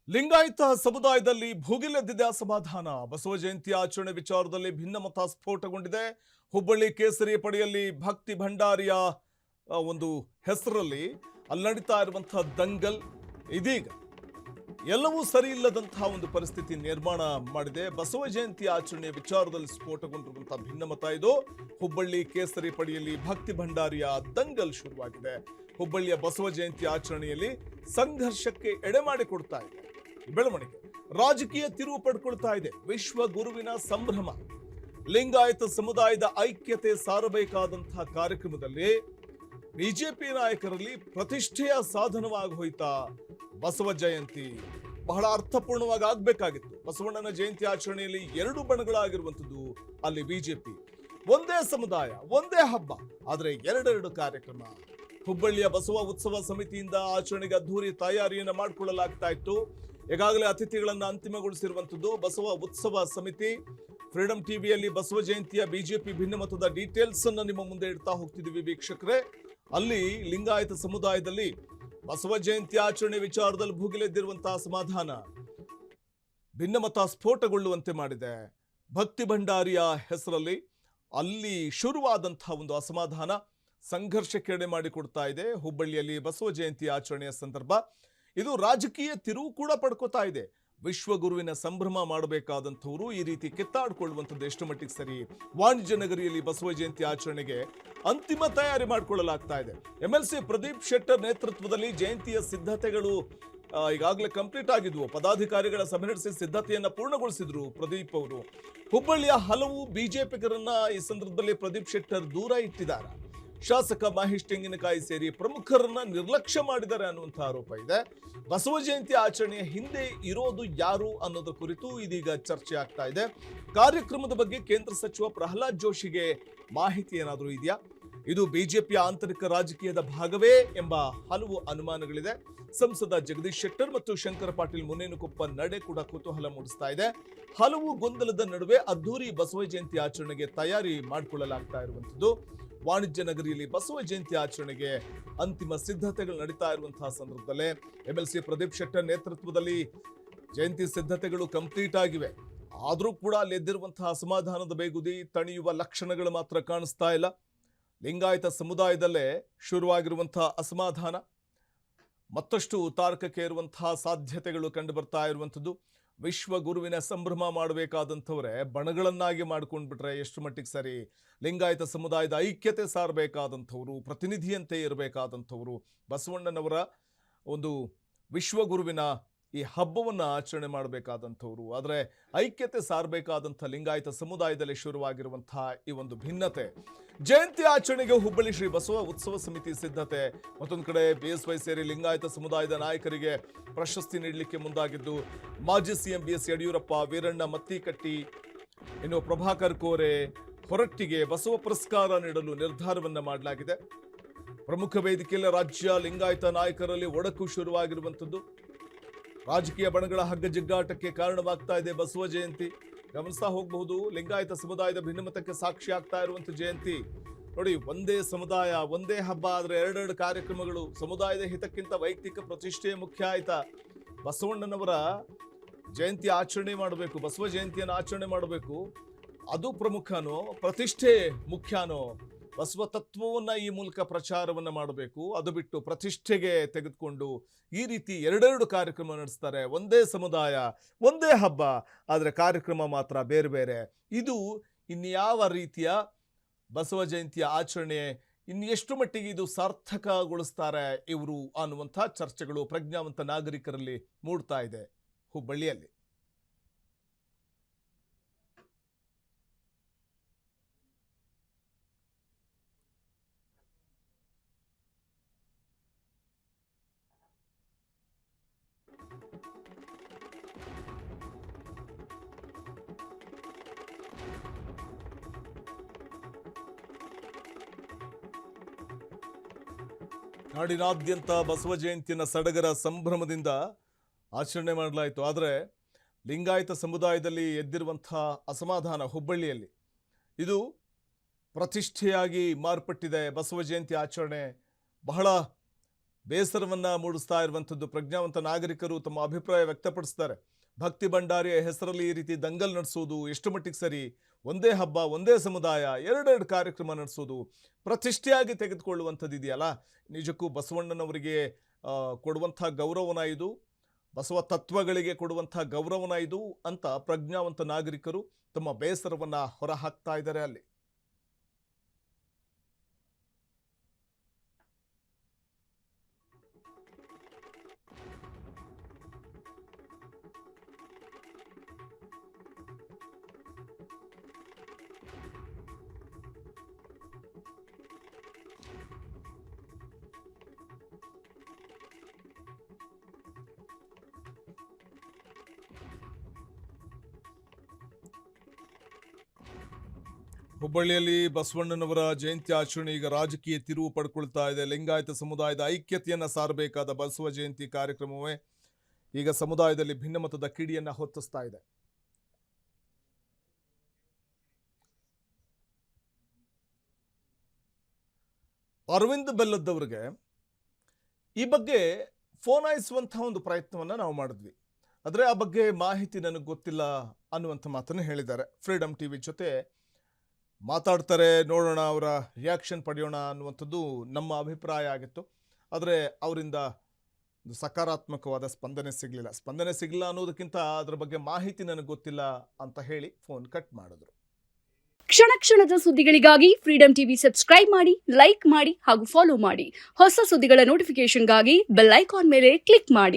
ಲಿಂಗಾಯತ ಸಮುದಾಯದಲ್ಲಿ ಭುಗಿಲೆದ್ದಿದೆ ಅಸಮಾಧಾನ. ಬಸವ ಜಯಂತಿ ಆಚರಣೆ ವಿಚಾರದಲ್ಲಿ ಭಿನ್ನಮತ ಸ್ಫೋಟಗೊಂಡಿದೆ. ಹುಬ್ಬಳ್ಳಿ ಕೇಸರಿ ಪಡೆಯಲ್ಲಿ ಭಕ್ತಿ ಭಂಡಾರಿಯ ಒಂದು ಹೆಸರಲ್ಲಿ ಅಲ್ಲಿ ನಡೀತಾ ಇರುವಂತಹ ದಂಗಲ್ ಇದೀಗ ಎಲ್ಲವೂ ಸರಿ ಇಲ್ಲದಂತಹ ಒಂದು ಪರಿಸ್ಥಿತಿ ನಿರ್ಮಾಣ ಮಾಡಿದೆ. ಬಸವ ಜಯಂತಿ ಆಚರಣೆಯ ವಿಚಾರದಲ್ಲಿ ಸ್ಫೋಟಗೊಂಡಿರುವಂತಹ ಭಿನ್ನಮತ ಇದು. ಹುಬ್ಬಳ್ಳಿ ಕೇಸರಿ ಪಡೆಯಲ್ಲಿ ಭಕ್ತಿ ಭಂಡಾರಿಯ ದಂಗಲ್ ಶುರುವಾಗಿದೆ. ಹುಬ್ಬಳ್ಳಿಯ ಬಸವ ಜಯಂತಿ ಆಚರಣೆಯಲ್ಲಿ ಸಂಘರ್ಷಕ್ಕೆ ಎಡೆ ಮಾಡಿಕೊಡ್ತಾ ಇದೆ ಬೆಳವಣಿಗೆ. ರಾಜಕೀಯ ತಿರುವು ಪಡ್ಕೊಳ್ತಾ ಇದೆ. ವಿಶ್ವ ಗುರುವಿನ ಸಂಭ್ರಮ. ಲಿಂಗಾಯತ ಸಮುದಾಯದ ಐಕ್ಯತೆ ಸಾರಬೇಕಾದಂತಹ ಕಾರ್ಯಕ್ರಮದಲ್ಲಿ ಬಿಜೆಪಿ ನಾಯಕರಲ್ಲಿ ಪ್ರತಿಷ್ಠೆಯ ಸಾಧನವಾಗಿ ಹೋಯ್ತಾ ಬಸವ ಜಯಂತಿ. ಬಹಳ ಅರ್ಥಪೂರ್ಣವಾಗಿ ಆಗ್ಬೇಕಾಗಿತ್ತು. ಬಸವಣ್ಣನ ಜಯಂತಿ ಆಚರಣೆಯಲ್ಲಿ ಎರಡು ಬಣಗಳಾಗಿರುವಂಥದ್ದು ಅಲ್ಲಿ ಬಿಜೆಪಿ. ಒಂದೇ ಸಮುದಾಯ, ಒಂದೇ ಹಬ್ಬ, ಆದರೆ ಎರಡೆರಡು ಕಾರ್ಯಕ್ರಮ. ಹುಬ್ಬಳ್ಳಿಯ ಬಸವ ಉತ್ಸವ ಸಮಿತಿಯಿಂದ ಆಚರಣೆಗೆ ಅದ್ದೂರಿ ತಯಾರಿಯನ್ನು ಮಾಡಿಕೊಳ್ಳಲಾಗ್ತಾ ಇತ್ತು. ಈಗಾಗಲೇ ಅತಿಥಿಗಳನ್ನ ಅಂತಿಮಗೊಳಿಸಿರುವಂಥದ್ದು ಬಸವ ಉತ್ಸವ ಸಮಿತಿ. ಫ್ರೀಡಂ ಟಿವಿಯಲ್ಲಿ ಬಸವ ಜಯಂತಿಯ ಬಿಜೆಪಿ ಭಿನ್ನಮತದ ಡೀಟೇಲ್ಸ್ ಅನ್ನು ನಿಮ್ಮ ಮುಂದೆ ಇಡ್ತಾ ಹೋಗ್ತಿದ್ದೀವಿ ವೀಕ್ಷಕರೇ. ಅಲ್ಲಿ ಲಿಂಗಾಯತ ಸಮುದಾಯದಲ್ಲಿ ಬಸವ ಜಯಂತಿ ಆಚರಣೆ ವಿಚಾರದಲ್ಲಿ ಭುಗಿಲೆದ್ದಿರುವಂತಹ ಅಸಮಾಧಾನ ಭಿನ್ನಮತ ಸ್ಫೋಟಗೊಳ್ಳುವಂತೆ ಮಾಡಿದೆ. ಭಕ್ತಿ ಭಂಡಾರಿಯ ಹೆಸರಲ್ಲಿ ಅಲ್ಲಿ ಶುರುವಾದಂತಹ ಒಂದು ಅಸಮಾಧಾನ ಸಂಘರ್ಷಕ್ಕೆ ಎಡೆ ಮಾಡಿಕೊಡ್ತಾ ಇದೆ. ಹುಬ್ಬಳ್ಳಿಯಲ್ಲಿ ಬಸವ ಜಯಂತಿ ಆಚರಣೆಯ ಸಂದರ್ಭ ಇದು ರಾಜಕೀಯ ತಿರುವು ಕೂಡ ಪಡ್ಕೋತಾ ಇದೆ. ವಿಶ್ವಗುರುವಿನ ಸಂಭ್ರಮ ಮಾಡಬೇಕಾದಂಥವರು ಈ ರೀತಿ ಕಿತ್ತಾಡ್ಕೊಳ್ಳುವಂಥದ್ದು ಎಷ್ಟು ಮಟ್ಟಿಗೆ ಸರಿ? ವಾಣಿಜ್ಯ ನಗರಿಯಲ್ಲಿ ಬಸವ ಜಯಂತಿ ಆಚರಣೆಗೆ ಅಂತಿಮ ತಯಾರಿ ಮಾಡಿಕೊಳ್ಳಲಾಗ್ತಾ ಇದೆ. MLC ಪ್ರದೀಪ್ ಶೆಟ್ಟರ್ ನೇತೃತ್ವದಲ್ಲಿ ಜಯಂತಿಯ ಸಿದ್ಧತೆಗಳು ಈಗಾಗಲೇ ಕಂಪ್ಲೀಟ್ ಆಗಿದ್ವು. ಪದಾಧಿಕಾರಿಗಳ ಸಭೆ ನಡೆಸಿ ಸಿದ್ಧತೆಯನ್ನ ಪೂರ್ಣಗೊಳಿಸಿದ್ರು ಪ್ರದೀಪ್ ಅವರು. ಹುಬ್ಬಳ್ಳಿಯ ಹಲವು ಬಿಜೆಪಿಗರನ್ನ ಈ ಸಂದರ್ಭದಲ್ಲಿ ಪ್ರದೀಪ್ ಶೆಟ್ಟರ್ ದೂರ ಇಟ್ಟಿದ್ದಾರೆ. ಶಾಸಕ ಮಹೇಶ್ ತೆಂಗಿನಕಾಯಿ ಸೇರಿ ಪ್ರಮುಖರನ್ನ ನಿರ್ಲಕ್ಷ್ಯ ಮಾಡಿದ್ದಾರೆ ಅನ್ನುವಂಥ ಆರೋಪ ಇದೆ. ಬಸವ ಜಯಂತಿ ಆಚರಣೆಯ ಹಿಂದೆ ಇರೋದು ಯಾರು ಅನ್ನೋದ್ರ ಕುರಿತು ಇದೀಗ ಚರ್ಚೆ ಆಗ್ತಾ ಇದೆ. ಕಾರ್ಯಕ್ರಮದ ಬಗ್ಗೆ ಕೇಂದ್ರ ಸಚಿವ ಪ್ರಹ್ಲಾದ್ ಜೋಶಿಗೆ ಮಾಹಿತಿ ಏನಾದರೂ ಇದೆಯಾ? ಇದು ಬಿಜೆಪಿಯ ಆಂತರಿಕ ರಾಜಕೀಯದ ಭಾಗವೇ ಎಂಬ ಹಲವು ಅನುಮಾನಗಳಿದೆ. ಸಂಸದ ಜಗದೀಶ್ ಶೆಟ್ಟರ್ ಮತ್ತು ಶಂಕರ ಪಾಟೀಲ್ ಮುನೇನಕೊಪ್ಪ ನಡೆ ಕೂಡ ಕುತೂಹಲ ಮೂಡಿಸ್ತಾ ಇದೆ. ಹಲವು ಗೊಂದಲದ ನಡುವೆ ಅದ್ದೂರಿ ಬಸವ ಜಯಂತಿ ಆಚರಣೆಗೆ ತಯಾರಿ ಮಾಡಿಕೊಳ್ಳಲಾಗ್ತಾ ಇರುವಂಥದ್ದು. ವಾಣಿಜ್ಯ ನಗರಿಯಲ್ಲಿ ಬಸವ ಜಯಂತಿ ಆಚರಣೆಗೆ ಅಂತಿಮ ಸಿದ್ಧತೆಗಳು ನಡೀತಾ ಇರುವಂತಹ ಸಂದರ್ಭದಲ್ಲೇ MLC ಪ್ರದೀಪ್ ಶೆಟ್ಟರ್ ನೇತೃತ್ವದಲ್ಲಿ ಜಯಂತಿ ಸಿದ್ಧತೆಗಳು ಕಂಪ್ಲೀಟ್ ಆಗಿವೆ. ಆದರೂ ಕೂಡ ಅಲ್ಲಿ ಎದ್ದಿರುವಂತಹ ಅಸಮಾಧಾನದ ಬೇಗುದಿ ತಣಿಯುವ ಲಕ್ಷಣಗಳು ಮಾತ್ರ ಕಾಣಿಸ್ತಾ ಇಲ್ಲ. ಲಿಂಗಾಯತ ಸಮುದಾಯದಲ್ಲೇ ಶುರುವಾಗಿರುವಂತಹ ಅಸಮಾಧಾನ ಮತ್ತಷ್ಟು ತಾರಕಕ್ಕೆ ಇರುವಂತಹ ಸಾಧ್ಯತೆಗಳು ಕಂಡು ಬರ್ತಾ ಇರುವಂಥದ್ದು. ವಿಶ್ವ ಗುರುವಿನ ಸಂಭ್ರಮ ಮಾಡಬೇಕಾದಂಥವ್ರೆ ಬಣಗಳನ್ನಾಗಿ ಮಾಡ್ಕೊಂಡ್ಬಿಟ್ರೆ ಎಷ್ಟು ಮಟ್ಟಿಗೆ ಸರಿ? ಲಿಂಗಾಯತ ಸಮುದಾಯದ ಐಕ್ಯತೆ ಸಾರಬೇಕಾದಂಥವ್ರು, ಪ್ರತಿನಿಧಿಯಂತೆ ಇರಬೇಕಾದಂಥವ್ರು, ಬಸವಣ್ಣನವರ ಒಂದು ವಿಶ್ವಗುರುವಿನ ಈ ಹಬ್ಬವನ್ನು ಆಚರಣೆ ಮಾಡಬೇಕಾದಂಥವ್ರು, ಆದರೆ ಐಕ್ಯತೆ ಸಾರಬೇಕಾದಂಥ ಲಿಂಗಾಯತ ಸಮುದಾಯದಲ್ಲಿ ಶುರುವಾಗಿರುವಂತಹ ಈ ಒಂದು ಭಿನ್ನತೆ. ಜಯಂತಿ ಆಚರಣೆಗೆ ಹುಬ್ಬಳ್ಳಿ ಶ್ರೀ ಬಸವ ಉತ್ಸವ ಸಮಿತಿ ಸಿದ್ಧತೆ. ಮತ್ತೊಂದು ಕಡೆ BSY ಸೇರಿ ಲಿಂಗಾಯತ ಸಮುದಾಯದ ನಾಯಕರಿಗೆ ಪ್ರಶಸ್ತಿ ನೀಡಲಿಕ್ಕೆ ಮುಂದಾಗಿದ್ದು ಮಾಜಿ CM BS ಯಡಿಯೂರಪ್ಪ, ವೀರಣ್ಣ ಮತ್ತಿಕಟ್ಟಿ, ಇನ್ನು ಪ್ರಭಾಕರ್ ಕೋರೆ ಹೊರಟ್ಟಿಗೆ ಬಸವ ಪುರಸ್ಕಾರ ನೀಡಲು ನಿರ್ಧಾರವನ್ನ ಮಾಡಲಾಗಿದೆ. ಪ್ರಮುಖ ವೇದಿಕೆಯಲ್ಲಿ ರಾಜ್ಯ ಲಿಂಗಾಯತ ನಾಯಕರಲ್ಲಿ ಒಡಕು ಶುರುವಾಗಿರುವಂಥದ್ದು. ರಾಜಕೀಯ ಬಣಗಳ ಹಗ್ಗಜಿಗ್ಗಾಟಕ್ಕೆ ಕಾರಣವಾಗ್ತಾ ಇದೆ ಬಸವ ಜಯಂತಿ. ಗಮನಿಸ್ತಾ ಹೋಗಬಹುದು. ಲಿಂಗಾಯತ ಸಮುದಾಯದ ಭಿನ್ನಮತಕ್ಕೆ ಸಾಕ್ಷಿ ಆಗ್ತಾ ಇರುವಂಥ ಜಯಂತಿ ನೋಡಿ. ಒಂದೇ ಸಮುದಾಯ, ಒಂದೇ ಹಬ್ಬ, ಆದರೆ ಎರಡೆರಡು ಕಾರ್ಯಕ್ರಮಗಳು. ಸಮುದಾಯದ ಹಿತಕ್ಕಿಂತ ವೈಯಕ್ತಿಕ ಪ್ರತಿಷ್ಠೆ ಮುಖ್ಯ ಆಯ್ತಾ? ಬಸವಣ್ಣನವರ ಜಯಂತಿ ಆಚರಣೆ ಮಾಡಬೇಕು, ಬಸವ ಜಯಂತಿಯನ್ನು ಆಚರಣೆ ಮಾಡಬೇಕು, ಅದು ಪ್ರಮುಖನೋ ಪ್ರತಿಷ್ಠೆ ಮುಖ್ಯನೋ? ಬಸವ ತತ್ವವನ್ನ ಈ ಮೂಲಕ ಪ್ರಚಾರವನ್ನ ಮಾಡಬೇಕು, ಅದು ಬಿಟ್ಟು ಪ್ರತಿಷ್ಠೆಗೆ ತೆಗೆದುಕೊಂಡು ಈ ರೀತಿ ಎರಡೆರಡು ಕಾರ್ಯಕ್ರಮ ನಡೆಸ್ತಾರೆ. ಒಂದೇ ಸಮುದಾಯ, ಒಂದೇ ಹಬ್ಬ, ಆದರೆ ಕಾರ್ಯಕ್ರಮ ಮಾತ್ರ ಬೇರೆ ಬೇರೆ. ಇದು ಇನ್ಯಾವ ರೀತಿಯ ಬಸವ ಜಯಂತಿಯ ಆಚರಣೆ? ಇನ್ನೆಷ್ಟು ಮಟ್ಟಿಗೆ ಇದು ಸಾರ್ಥಕಗೊಳಿಸ್ತಾರೆ ಇವರು ಅನ್ನುವಂಥ ಚರ್ಚೆಗಳು ಪ್ರಜ್ಞಾವಂತ ನಾಗರಿಕರಲ್ಲಿ ಮೂಡ್ತಾ ಇದೆ ಹುಬ್ಬಳ್ಳಿಯಲ್ಲಿ. ನಾಡಿನಾದ್ಯಂತ ಬಸವ ಜಯಂತಿಯನ್ನು ಸಡಗರ ಸಂಭ್ರಮದಿಂದ ಆಚರಣೆ ಮಾಡಲಾಯಿತು. ಆದರೆ ಲಿಂಗಾಯತ ಸಮುದಾಯದಲ್ಲಿ ಎದ್ದಿರುವಂಥ ಅಸಮಾಧಾನ ಹುಬ್ಬಳ್ಳಿಯಲ್ಲಿ ಇದು ಪ್ರತಿಷ್ಠೆಯಾಗಿ ಮಾರ್ಪಟ್ಟಿದೆ. ಬಸವ ಜಯಂತಿ ಆಚರಣೆ ಬಹಳ ಬೇಸರವನ್ನ ಮೂಡಿಸ್ತಾ ಇರುವಂಥದ್ದು. ಪ್ರಜ್ಞಾವಂತ ನಾಗರಿಕರು ತಮ್ಮ ಅಭಿಪ್ರಾಯ ವ್ಯಕ್ತಪಡಿಸ್ತಾರೆ. ಭಕ್ತಿ ಭಂಡಾರಿಯ ಹೆಸರಲ್ಲಿ ಈ ರೀತಿ ದಂಗಲ್ ನಡೆಸೋದು ಎಷ್ಟು ಮಟ್ಟಿಗೆ ಸರಿ? ಒಂದೇ ಹಬ್ಬ, ಒಂದೇ ಸಮುದಾಯ, ಎರಡೆರಡು ಕಾರ್ಯಕ್ರಮ ನಡೆಸೋದು ಪ್ರತಿಷ್ಠೆಯಾಗಿ ತೆಗೆದುಕೊಳ್ಳುವಂಥದ್ದು ಇದೆಯಲ್ಲ, ನಿಜಕ್ಕೂ ಬಸವಣ್ಣನವರಿಗೆ ಕೊಡುವಂಥ ಗೌರವನ ಇದು, ಬಸವ ತತ್ವಗಳಿಗೆ ಕೊಡುವಂಥ ಗೌರವನ ಇದು ಅಂತ ಪ್ರಜ್ಞಾವಂತ ನಾಗರಿಕರು ತಮ್ಮ ಬೇಸರವನ್ನ ಹೊರಹಾಕ್ತಾ ಇದ್ದಾರೆ ಅಲ್ಲಿ. ಹುಬ್ಬಳ್ಳಿಯಲ್ಲಿ ಬಸವಣ್ಣನವರ ಜಯಂತಿ ಆಚರಣೆ ಈಗ ರಾಜಕೀಯ ತಿರುವು ಪಡ್ಕೊಳ್ತಾ ಇದೆ. ಲಿಂಗಾಯತ ಸಮುದಾಯದ ಐಕ್ಯತೆಯನ್ನ ಸಾರಬೇಕಾದ ಬಸವ ಜಯಂತಿ ಕಾರ್ಯಕ್ರಮವೇ ಈಗ ಸಮುದಾಯದಲ್ಲಿ ಭಿನ್ನಮತದ ಕಿಡಿಯನ್ನ ಹೊತ್ತಿಸ್ತಾ ಇದೆ. ಅರವಿಂದ್ ಬೆಲ್ಲದವರಿಗೆ ಈ ಬಗ್ಗೆ ಫೋನಾಯಿಸುವಂತಹ ಒಂದು ಪ್ರಯತ್ನವನ್ನ ನಾವು ಮಾಡಿದ್ವಿ. ಆದರೆ ಆ ಬಗ್ಗೆ ಮಾಹಿತಿ ನನಗೆ ಗೊತ್ತಿಲ್ಲ ಅನ್ನುವಂಥ ಮಾತನ್ನು ಹೇಳಿದ್ದಾರೆ. ಫ್ರೀಡಮ್ ಟಿವಿ ಜೊತೆ ಮಾತಾಡ್ತಾರೆ, ನೋಡೋಣ, ಅವರ ರಿಯಾಕ್ಷನ್ ಪಡೆಯೋಣ ಅನ್ನುವಂಥದ್ದು ನಮ್ಮ ಅಭಿಪ್ರಾಯ ಆಗಿತ್ತು. ಆದರೆ ಅವರಿಂದ ಸಕಾರಾತ್ಮಕವಾದ ಸ್ಪಂದನೆ ಸಿಗಲಿಲ್ಲ ಅನ್ನೋದಕ್ಕಿಂತ ಅದರ ಬಗ್ಗೆ ಮಾಹಿತಿ ನನಗೆ ಗೊತ್ತಿಲ್ಲ ಅಂತ ಹೇಳಿ ಫೋನ್ ಕಟ್ ಮಾಡಿದ್ರು. ಕ್ಷಣ ಕ್ಷಣದ ಸುದ್ದಿಗಳಿಗಾಗಿ ಫ್ರೀಡಮ್ ಟಿವಿ ಸಬ್ಸ್ಕ್ರೈಬ್ ಮಾಡಿ, ಲೈಕ್ ಮಾಡಿ ಹಾಗೂ ಫಾಲೋ ಮಾಡಿ. ಹೊಸ ಸುದ್ದಿಗಳ ನೋಟಿಫಿಕೇಶನ್ಗಾಗಿ ಬೆಲ್ ಐಕಾನ್ ಮೇಲೆ ಕ್ಲಿಕ್ ಮಾಡಿ.